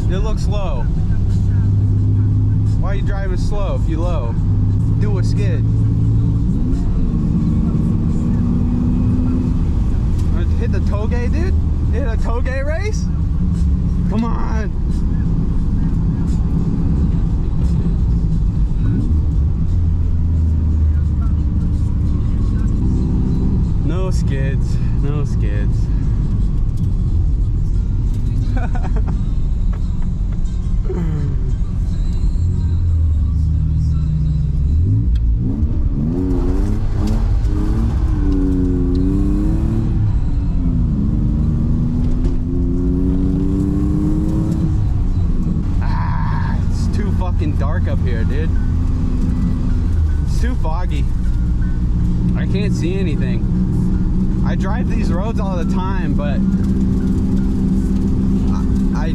It looks low. Why are you driving slow if you low? Do a skid. Hit the toge, dude? Hit a toge race? Come on. No skids. No skids. It's too fucking dark up here, dude. It's too foggy. I can't see anything. I drive these roads all the time, but I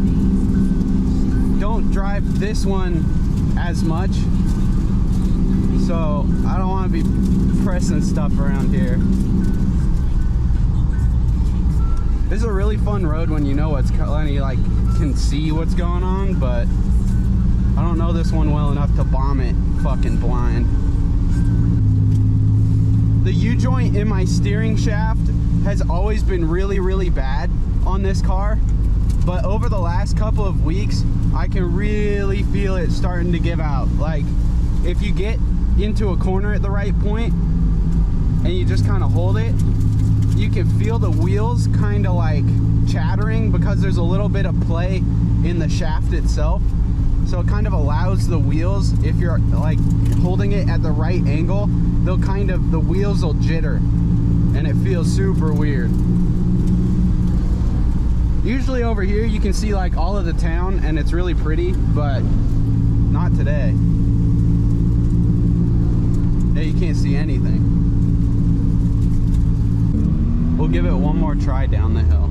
don't drive this one as much, so I don't want to be pressing stuff around here. This is a really fun road when you know what's when you like can see what's going on, but I don't know this one well enough to bomb it fucking blind. The U-joint in my steering shaft has always been really bad on this car, but over the last couple of weeks I can really feel it starting to give out. Like if you get into a corner at the right point and you just kind of hold it, you can feel the wheels kind of like chattering because there's a little bit of play in the shaft itself. So it kind of allows the wheels, if you're like holding it at the right angle, the wheels will jitter and it feels super weird. Usually over here you can see like all of the town and it's really pretty, but not today. Yeah, you can't see anything. We'll give it one more try down the hill.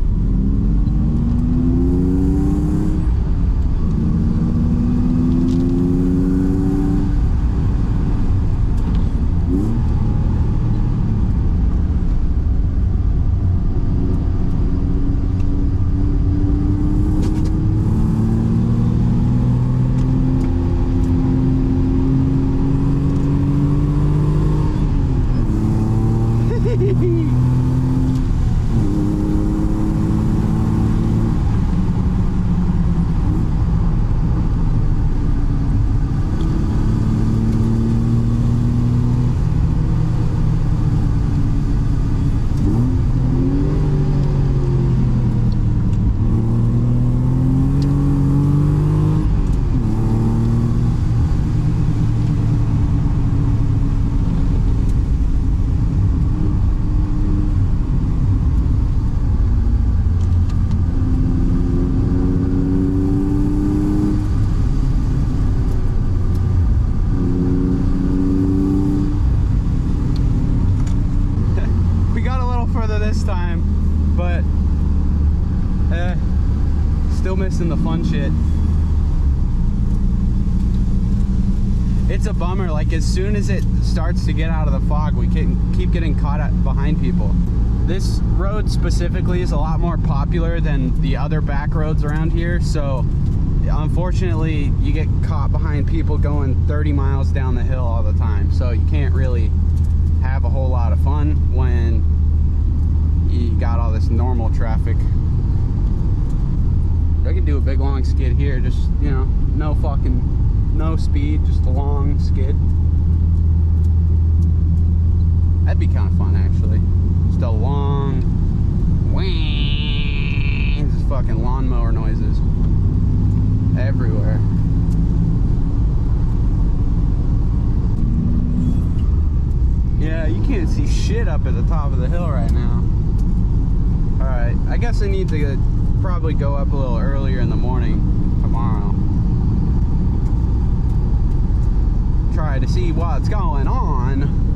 Missing the fun shit. It's a bummer, like as soon as it starts to get out of the fog, we keep getting caught up behind people. This road specifically is a lot more popular than the other back roads around here, so unfortunately you get caught behind people going 30 miles down the hill all the time, so you can't really have a whole lot of fun when you got all this normal traffic. I can do a big long skid here, just, you know, no speed, just a long skid. That'd be kind of fun, actually. Just a long, just fucking lawnmower noise. shit up at the top of the hill right now. Alright, I guess I need to probably go up a little earlier in the morning tomorrow. Try to see what's going on.